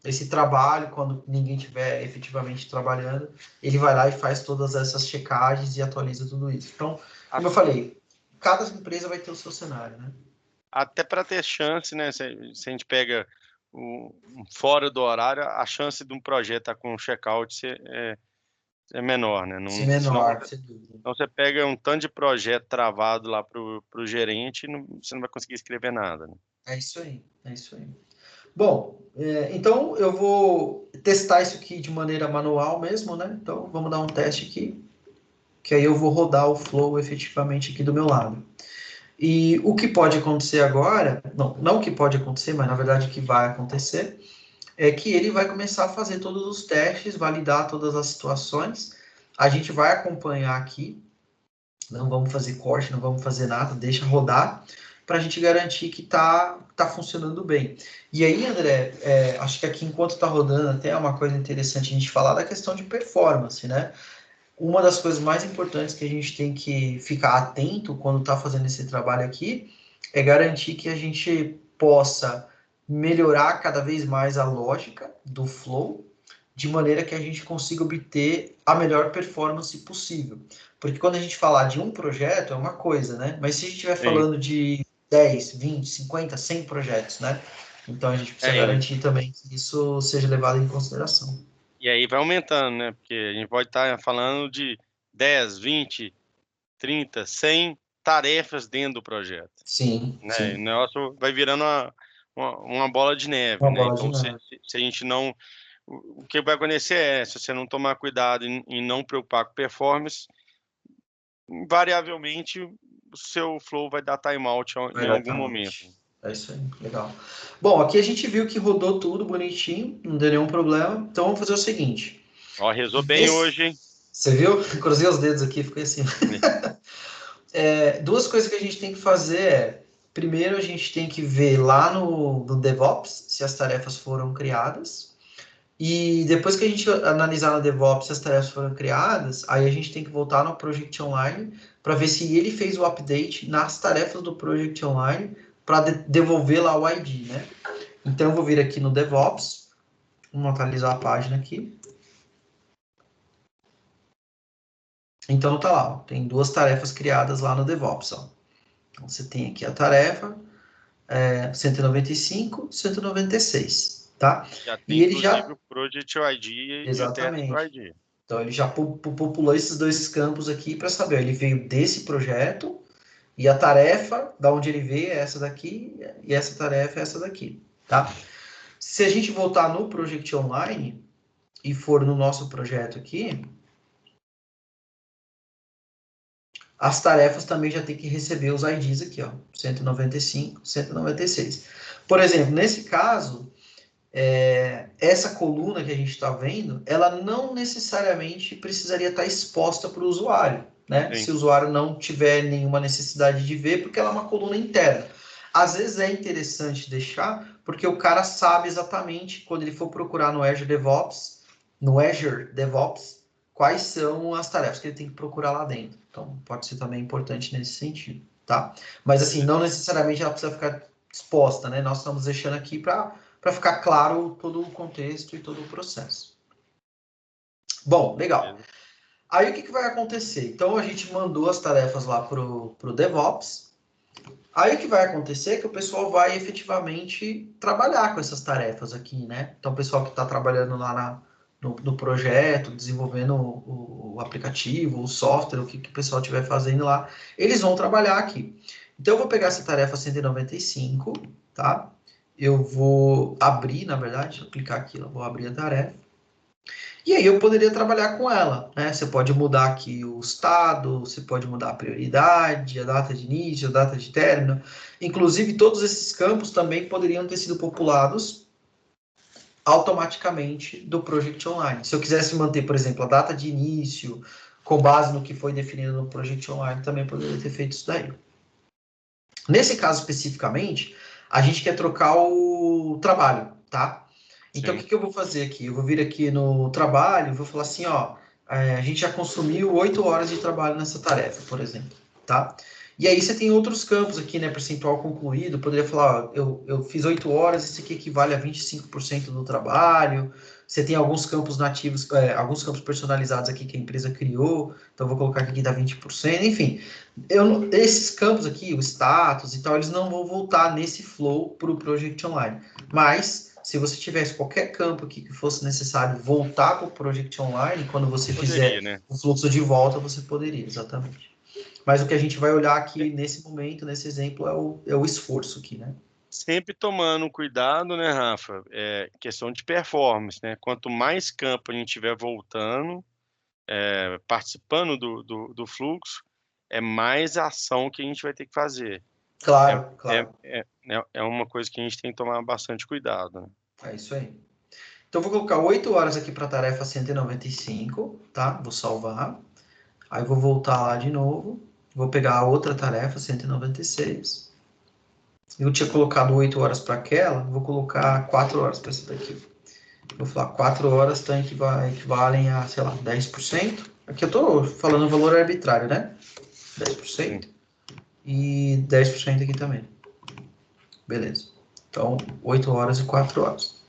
esse trabalho, quando ninguém estiver efetivamente trabalhando, ele vai lá e faz todas essas checagens e atualiza tudo isso. Então, como eu falei, cada empresa vai ter o seu cenário, né? Até para ter chance, né? Se a gente pega fora do horário, a chance de um projeto estar com um check-out é menor, né? Se Senão, menor, sem dúvida. então você pega um tanto de projeto travado lá pro gerente e você não vai conseguir escrever nada, né? É isso aí, é isso aí. Bom, então eu vou testar isso aqui de maneira manual mesmo, né? Então vamos dar um teste aqui, que aí eu vou rodar o flow efetivamente aqui do meu lado. E o que pode acontecer agora, não o que pode acontecer, mas na verdade o que vai acontecer, é que ele vai começar a fazer todos os testes, validar todas as situações. A gente vai acompanhar aqui, não vamos fazer corte, não vamos fazer nada, deixa rodar, para a gente garantir que tá funcionando bem. E aí, André, acho que aqui enquanto está rodando, até é uma coisa interessante a gente falar da questão de performance, né? Uma das coisas mais importantes que a gente tem que ficar atento quando está fazendo esse trabalho aqui é garantir que a gente possa melhorar cada vez mais a lógica do flow, de maneira que a gente consiga obter a melhor performance possível. Porque quando a gente falar de um projeto é uma coisa, né? Mas se a gente estiver Sim. falando de 10, 20, 50, 100 projetos, né? Então a gente precisa garantir também que isso seja levado em consideração. E aí vai aumentando, né? Porque a gente pode estar falando de 10, 20, 30, 100 tarefas dentro do projeto, Sim, né? E o sim. negócio vai virando uma bola de neve, Uma né? bola de Então, neve. se a gente não... O que vai acontecer se você não tomar cuidado em não preocupar com performance, invariavelmente o seu flow vai dar timeout em Vai dar algum timeout. momento. É isso aí, legal. Bom, aqui a gente viu que rodou tudo bonitinho, não deu nenhum problema. Então vamos fazer o seguinte. Ó, rezou bem hoje, hein? Você viu? Cruzei os dedos aqui, fiquei assim. Duas coisas que a gente tem que fazer primeiro a gente tem que ver lá no DevOps se as tarefas foram criadas. E depois que a gente analisar no DevOps se as tarefas foram criadas, aí a gente tem que voltar no Project Online para ver se ele fez o update nas tarefas do Project Online para devolver lá o ID, né? Então eu vou vir aqui no DevOps, vamos atualizar a página aqui. Então tá lá, ó, tem duas tarefas criadas lá no DevOps, ó. Então você tem aqui a tarefa 195, 196, tá? Já tem E ele inclusive já, o Project ID e o Test exatamente. ID. Então ele já populou esses dois campos aqui para saber, ele veio desse projeto e a tarefa, da onde ele veio é essa daqui e essa tarefa é essa daqui, tá? Se a gente voltar no Project Online e for no nosso projeto aqui, as tarefas também já tem que receber os IDs aqui, ó, 195, 196. Por exemplo, nesse caso, essa coluna que a gente está vendo, ela não necessariamente precisaria estar exposta para o usuário, né? Sim. Se o usuário não tiver nenhuma necessidade de ver, porque ela é uma coluna interna. Às vezes é interessante deixar, porque o cara sabe exatamente, quando ele for procurar no Azure DevOps, quais são as tarefas que ele tem que procurar lá dentro. Então, pode ser também importante nesse sentido, tá? Mas, assim, não necessariamente ela precisa ficar exposta, né? Nós estamos deixando aqui para ficar claro todo o contexto e todo o processo. Bom, legal. Aí o que vai acontecer? Então a gente mandou as tarefas lá pro DevOps. Aí o que vai acontecer é que o pessoal vai efetivamente trabalhar com essas tarefas aqui, né? Então o pessoal que está trabalhando lá no projeto, desenvolvendo o aplicativo, o software, o que o pessoal estiver fazendo lá, eles vão trabalhar aqui. Então eu vou pegar essa tarefa 195, tá? Eu vou abrir, na verdade, deixa eu clicar aqui, eu vou abrir a tarefa. E aí eu poderia trabalhar com ela, né? Você pode mudar aqui o estado, você pode mudar a prioridade, a data de início, a data de término. Inclusive, todos esses campos também poderiam ter sido populados automaticamente do Project Online. Se eu quisesse manter, por exemplo, a data de início, com base no que foi definido no Project Online, também poderia ter feito isso daí. Nesse caso especificamente, a gente quer trocar o trabalho, tá? Então, o que eu vou fazer aqui? Eu vou vir aqui no trabalho, vou falar assim, ó, a gente já consumiu 8 horas de trabalho nessa tarefa, por exemplo, tá? E aí você tem outros campos aqui, né? Percentual concluído. Poderia falar, ó, eu fiz 8 horas, isso aqui equivale a 25% do trabalho. Você tem alguns campos nativos, alguns campos personalizados aqui que a empresa criou. Então, vou colocar aqui que dá 20%. Enfim, esses campos aqui, o status e tal, eles não vão voltar nesse flow para o Project Online. Mas, se você tivesse qualquer campo aqui que fosse necessário voltar para o Project Online, quando você Poderia, fizer né? o fluxo de volta, você poderia, exatamente. Mas o que a gente vai olhar aqui nesse momento, nesse exemplo, é o esforço aqui, né? Sempre tomando cuidado, né, Rafa? É questão de performance, né? Quanto mais campo a gente tiver voltando, participando do fluxo, é mais ação que a gente vai ter que fazer. É, Claro, é, claro. é uma coisa que a gente tem que tomar bastante cuidado, né? É isso aí. Então, eu vou colocar 8 horas aqui para a tarefa 195, tá? Vou salvar. Aí, vou voltar lá de novo. Vou pegar a outra tarefa, 196. Eu tinha colocado 8 horas para aquela, vou colocar 4 horas para essa daqui. Vou falar 4 horas tá, equivalem a, sei lá, 10%. Aqui eu estou falando o valor arbitrário, né? Sim. 10%. E 10% aqui também. Beleza. Então, 8 horas e 4 horas.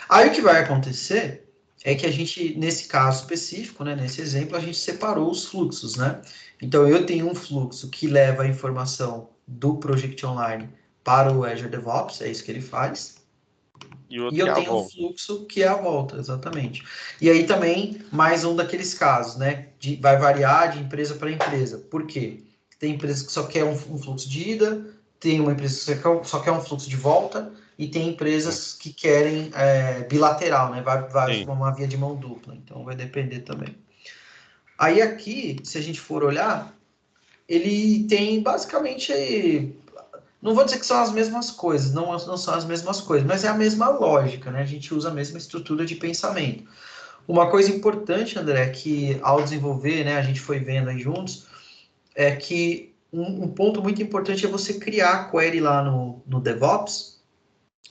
Aí o que vai acontecer é que a gente, nesse caso específico, né, nesse exemplo, a gente separou os fluxos, né? Então, eu tenho um fluxo que leva a informação do Project Online para o Azure DevOps, é isso que ele faz. E E outro que é eu a tenho um volta. fluxo que é a volta, exatamente. E aí também, mais um daqueles casos, né? Vai variar de empresa para empresa. Por quê? Tem empresa que só quer um fluxo de ida, tem uma empresa que só quer um fluxo de volta, e tem Sim. empresas que querem bilateral, né? Vai Sim. uma via de mão dupla. Então vai depender também. Aí aqui, se a gente for olhar, ele tem basicamente não vou dizer que são as mesmas coisas, não são as mesmas coisas, mas é a mesma lógica, né? A gente usa a mesma estrutura de pensamento. Uma coisa importante, André, que ao desenvolver, né, a gente foi vendo aí juntos, é que um ponto muito importante é você criar a query lá no DevOps,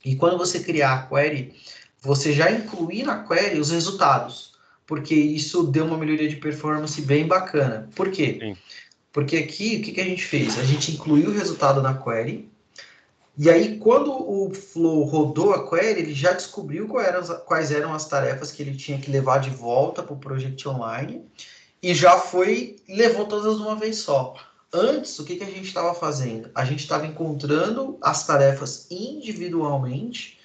e quando você criar a query, você já incluir na query os resultados, porque isso deu uma melhoria de performance bem bacana. Por quê? Sim. Porque aqui, o que a gente fez? A gente incluiu o resultado na query, e aí, quando o Flow rodou a query, ele já descobriu quais eram as tarefas que ele tinha que levar de volta para o Project Online e já foi levou todas de uma vez só. Antes, o que a gente estava fazendo? A gente estava encontrando as tarefas individualmente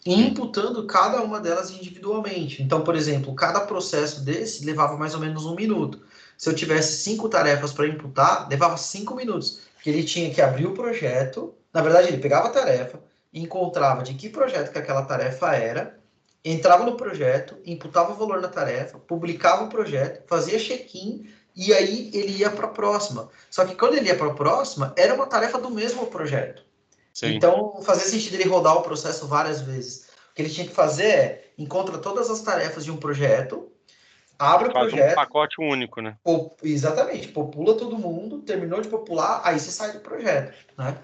e Sim. imputando cada uma delas individualmente. Então, por exemplo, cada processo desse levava mais ou menos 1 minuto. Se eu tivesse 5 tarefas para imputar, levava 5 minutos. Porque ele tinha que abrir o projeto. Na verdade, ele pegava a tarefa, encontrava de que projeto que aquela tarefa era, entrava no projeto, imputava o valor na tarefa, publicava o projeto, fazia check-in e aí ele ia para a próxima. Só que quando ele ia para a próxima, era uma tarefa do mesmo projeto. Sim. Então, fazia sentido ele rodar o processo várias vezes. O que ele tinha que fazer é encontra todas as tarefas de um projeto, E abre o faz um projeto, pacote único, né? exatamente, popula todo mundo, terminou de popular, aí você sai do projeto, né?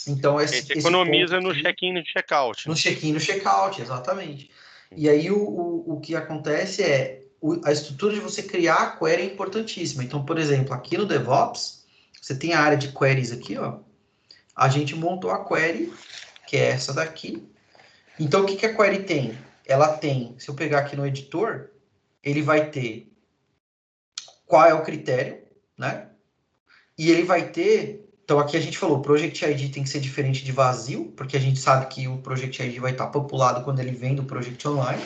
Então, E aí você esse ponto economiza no aqui, check-in e no check-out, no né? check-in, no check-out, exatamente. Sim. E aí, o que acontece é, a estrutura de você criar a query é importantíssima. Então, por exemplo, aqui no DevOps, você tem a área de queries aqui, ó. A gente montou a query, que é essa daqui. Então, o que a query tem? Ela tem, se eu pegar aqui no editor, ele vai ter qual é o critério, né? E ele vai ter. Então, aqui a gente falou, o Project ID tem que ser diferente de vazio, porque a gente sabe que o Project ID vai estar populado quando ele vem do Project Online.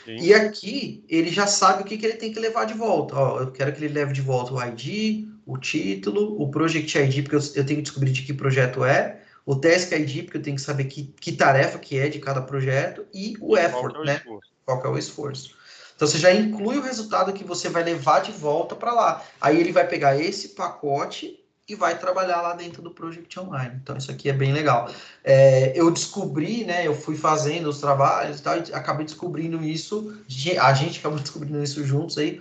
Sim. E aqui ele já sabe o que ele tem que levar de volta. Ó, eu quero que ele leve de volta o ID, o título, o Project ID, porque eu tenho que descobrir de que projeto é, o Task ID, porque eu tenho que saber que tarefa que é de cada projeto, e o E qual que effort, é o né? esforço? Qual que é o esforço. Então você já inclui o resultado que você vai levar de volta para lá. Aí ele vai pegar esse pacote e vai trabalhar lá dentro do Project Online. Então isso aqui é bem legal. Eu descobri, né? Eu fui fazendo os trabalhos e tal, e acabei descobrindo isso. A gente acabou descobrindo isso juntos aí.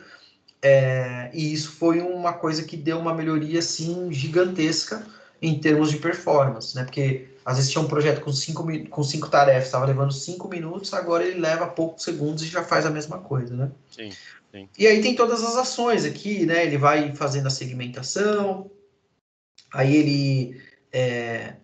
E isso foi uma coisa que deu uma melhoria assim gigantesca em termos de performance, né? Porque às vezes tinha um projeto com cinco tarefas, estava levando 5 minutos, agora ele leva poucos segundos e já faz a mesma coisa, né? Sim. Sim. E aí tem todas as ações aqui, né? Ele vai fazendo a segmentação, Aí ele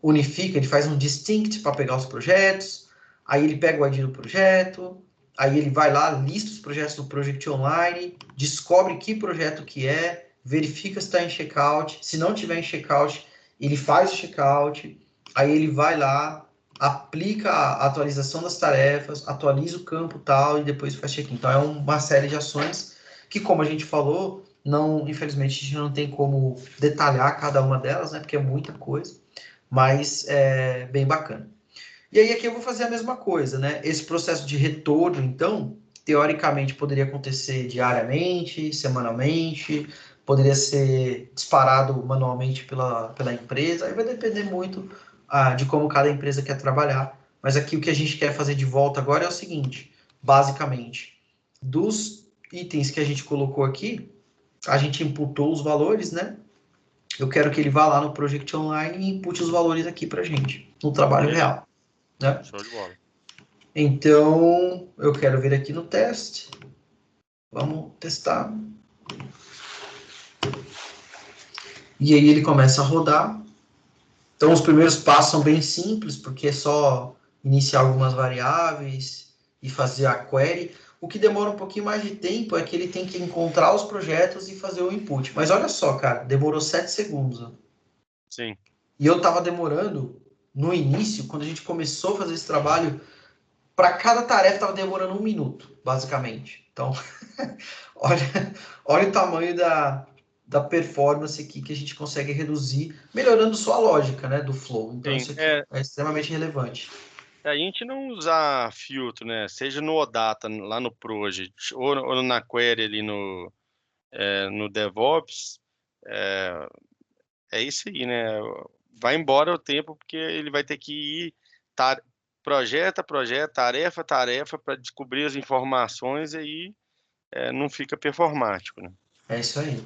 unifica, ele faz um distinct para pegar os projetos, aí ele pega o ID do projeto, aí ele vai lá, lista os projetos do Project Online, descobre que projeto que é, verifica se está em checkout, se não tiver em checkout, ele faz o checkout, aí ele vai lá, aplica a atualização das tarefas, atualiza o campo tal, e depois faz check-in. Então é uma série de ações que, como a gente falou, não, infelizmente, a gente não tem como detalhar cada uma delas, né? Porque é muita coisa, mas é bem bacana. E aí aqui eu vou fazer a mesma coisa, né? Esse processo de retorno, então, teoricamente poderia acontecer diariamente, semanalmente, poderia ser disparado manualmente pela empresa, aí vai depender muito de como cada empresa quer trabalhar. Mas aqui o que a gente quer fazer de volta agora é o seguinte, basicamente, dos itens que a gente colocou aqui, a gente imputou os valores, né? Eu quero que ele vá lá no Project Online e impute os valores aqui para gente, no trabalho Beleza, real, né? show de bola. Então, eu quero vir aqui no teste. Vamos testar. E aí ele começa a rodar. Então, os primeiros passos são bem simples, porque é só iniciar algumas variáveis e fazer a query. O que demora um pouquinho mais de tempo é que ele tem que encontrar os projetos e fazer o input. Mas olha só, cara, demorou 7 segundos. Ó. Sim. E eu estava demorando, no início, quando a gente começou a fazer esse trabalho, para cada tarefa estava demorando 1 minuto, basicamente. Então, olha, olha o tamanho da performance aqui que a gente consegue reduzir, melhorando só a lógica, né, do flow. Então, Sim, isso aqui é extremamente relevante. a gente não usar filtro, né? Seja no OData, lá no Project, ou na Query ali no DevOps, é, é isso aí, né? Vai embora o tempo, porque ele vai ter que ir projeto a projeto, tarefa a tarefa, para descobrir as informações, e aí não fica performático, né? É isso aí.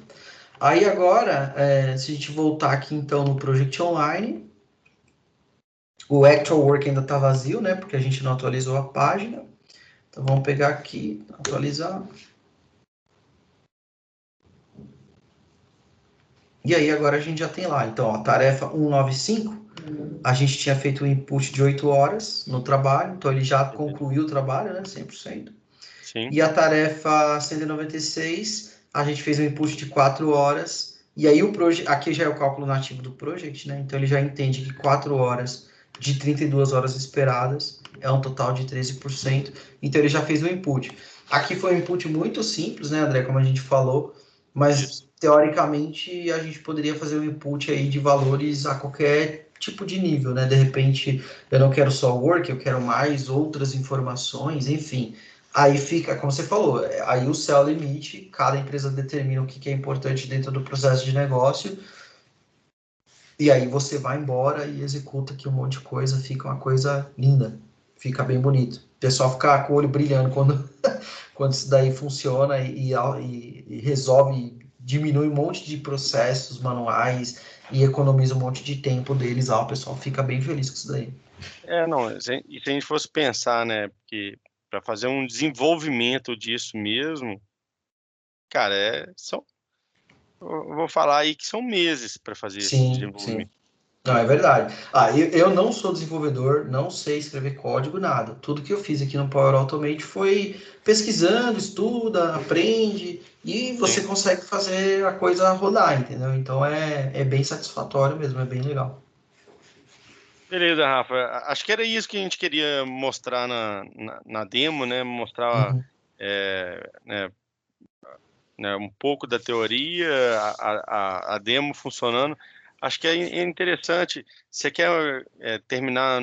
Aí agora, se a gente voltar aqui então no Project Online, o Actual Work ainda está vazio, né? Porque a gente não atualizou a página. Então vamos pegar aqui, atualizar. E aí agora a gente já tem lá. Então, a tarefa 195, a gente tinha feito um input de 8 horas no trabalho, então ele já concluiu o trabalho, né, 100%. Sim, E a tarefa 196, a gente fez um input de 4 horas, e aí aqui já é o cálculo nativo do project, né, então ele já entende que 4 horas de 32 horas esperadas é um total de 13%, então ele já fez o input. Aqui foi um input muito simples, né, André, como a gente falou, mas isso. teoricamente a gente poderia fazer um input aí de valores a qualquer tipo de nível, né? De repente, eu não quero só work, eu quero mais outras informações, enfim. Aí fica, como você falou, aí o céu limite, cada empresa determina o que é importante dentro do processo de negócio, e aí você vai embora e executa aqui um monte de coisa, fica uma coisa linda, fica bem bonito. O pessoal fica com o olho brilhando quando isso daí funciona e resolve, diminui um monte de processos manuais e economiza um monte de tempo deles, o pessoal fica bem feliz com isso daí. Não, e se a gente fosse pensar, né, porque para fazer um desenvolvimento disso mesmo, cara, eu vou falar aí que são meses para fazer esse Sim, sim. desenvolvimento. Não, é verdade. Eu não sou desenvolvedor, não sei escrever código, nada. Tudo que eu fiz aqui no Power Automate foi pesquisando, estuda, aprende e você Sim. consegue fazer a coisa rodar, entendeu? Então é bem satisfatório mesmo, é bem legal. Beleza, Rafa. Acho que era isso que a gente queria mostrar na demo, né? Mostrar Uhum. né, um pouco da teoria, a demo funcionando. Acho que é interessante. Você quer terminar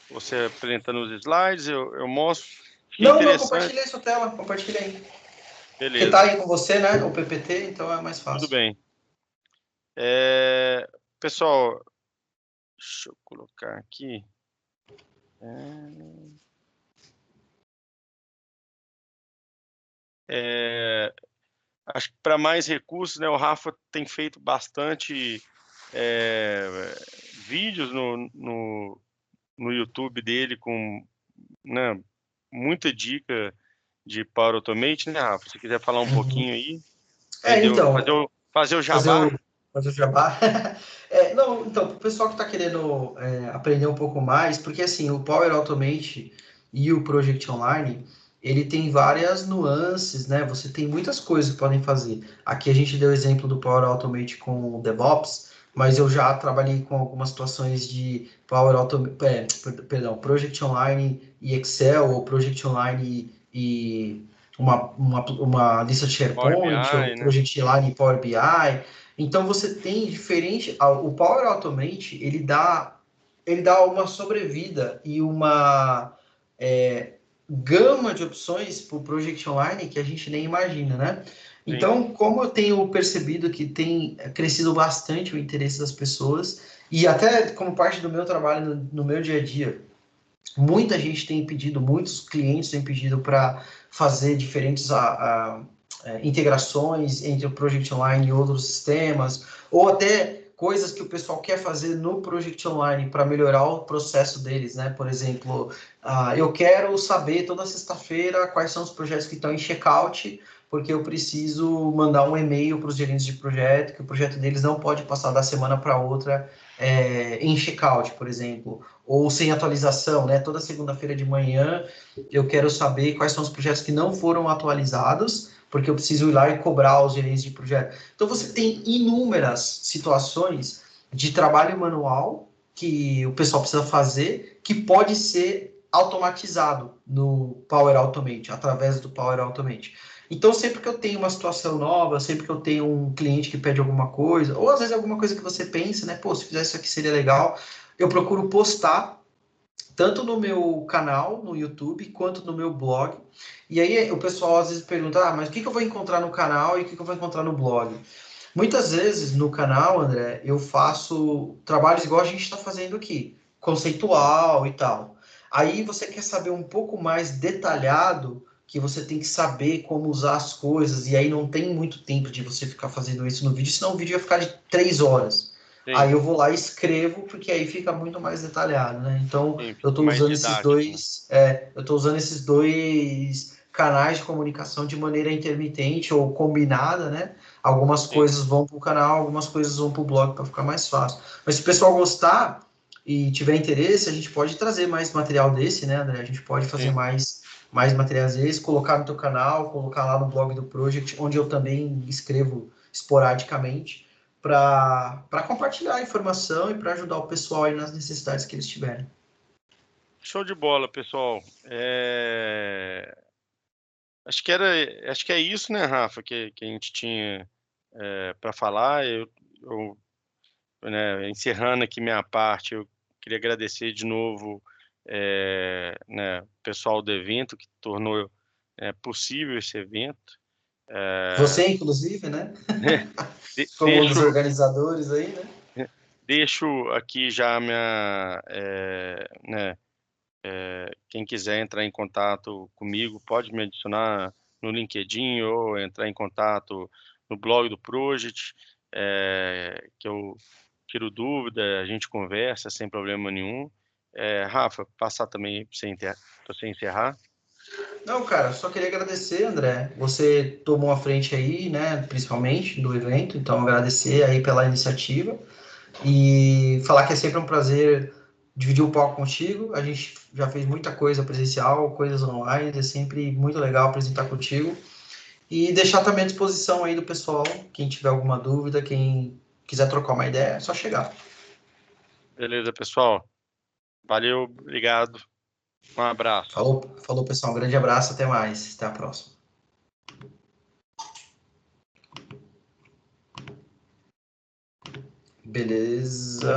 você apresentando os slides? Eu mostro. Acho que é Não, interessante. compartilhei sua tela, compartilha aí. Porque tá Beleza, aí com você, né? O PPT, então é mais tudo fácil. bem. Pessoal, deixa eu colocar aqui. É, Acho que para mais recursos, né, o Rafa tem feito bastante é, vídeos no YouTube dele com, né, muita dica de Power Automate, né, Rafa? Se quiser falar um Uhum. pouquinho aí, fazer Então, fazer o fazer o, jabá. Mas o jabá. Não, então, para o pessoal que está querendo aprender um pouco mais, porque assim, o Power Automate e o Project Online, ele tem várias nuances, né? Você tem muitas coisas que podem fazer. Aqui a gente deu o exemplo do Power Automate com o DevOps, mas eu já trabalhei com algumas situações de Power Automate, perdão, Project Online e Excel, ou Project Online e uma lista de Power SharePoint, ou BI, né? Project Online e Power BI. Então você tem diferente. O Power Automate ele dá uma sobrevida e uma gama de opções para o Project Online que a gente nem imagina, né? Sim. Então, como eu tenho percebido que tem crescido bastante o interesse das pessoas, e até como parte do meu trabalho no meu dia a dia, muita gente tem pedido, muitos clientes têm pedido para fazer diferentes integrações entre o Project Online e outros sistemas, ou até coisas que o pessoal quer fazer no Project Online para melhorar o processo deles, né? Por exemplo, eu quero saber toda sexta-feira quais são os projetos que estão em checkout, porque eu preciso mandar um e-mail para os gerentes de projeto, que o projeto deles não pode passar da semana para outra em checkout, por exemplo, ou sem atualização, né? Toda segunda-feira de manhã eu quero saber quais são os projetos que não foram atualizados, porque eu preciso ir lá e cobrar os gerentes de projeto. Então você tem inúmeras situações de trabalho manual que o pessoal precisa fazer, que pode ser automatizado no Power Automate, através do Power Automate. Então, sempre que eu tenho uma situação nova, sempre que eu tenho um cliente que pede alguma coisa, ou às vezes alguma coisa que você pensa, né? Pô, se fizer isso aqui seria legal, eu procuro postar tanto no meu canal, no YouTube, quanto no meu blog. E aí o pessoal às vezes pergunta, mas o que eu vou encontrar no canal e o que eu vou encontrar no blog? Muitas vezes no canal, André, eu faço trabalhos igual a gente está fazendo aqui, conceitual e tal. Aí você quer saber um pouco mais detalhado, que você tem que saber como usar as coisas, e aí não tem muito tempo de você ficar fazendo isso no vídeo, senão o vídeo ia ficar de 3 horas. Sim, Aí eu vou lá e escrevo, porque aí fica muito mais detalhado, né? Então sim, eu fica estou mais usando esses didático, né? dois, eu estou usando esses dois canais de comunicação de maneira intermitente ou combinada, né? Algumas Sim, coisas vão para o canal, algumas coisas vão para o blog para ficar mais fácil. Mas se o pessoal gostar e tiver interesse, a gente pode trazer mais material desse, né, André? A gente pode fazer sim. mais materiais desses, colocar no teu canal, colocar lá no blog do Project, onde eu também escrevo esporadicamente, para compartilhar a informação e para ajudar o pessoal aí nas necessidades que eles tiverem. Show de bola, pessoal. Acho que é isso, né, Rafa, que a gente tinha para falar. Né, encerrando aqui minha parte, eu queria agradecer de novo, né, o pessoal do evento que tornou possível esse evento. Você, inclusive, né? Como um dos Deixo, organizadores aí, né? deixo aqui já né, quem quiser entrar em contato comigo, pode me adicionar no LinkedIn ou entrar em contato no blog do Project, que eu tiro dúvida, a gente conversa sem problema nenhum. Rafa, passar também para você encerrar. Não, cara, só queria agradecer, André. Você tomou a frente aí, né, principalmente do evento, então agradecer aí pela iniciativa e falar que é sempre um prazer dividir o palco contigo. A gente já fez muita coisa presencial, coisas online, é sempre muito legal apresentar contigo e deixar também à disposição aí do pessoal, quem tiver alguma dúvida, quem quiser trocar uma ideia, é só chegar. Beleza, pessoal. Valeu, obrigado. Um abraço. Falou, pessoal. Um grande abraço, até mais. Até a próxima. Beleza.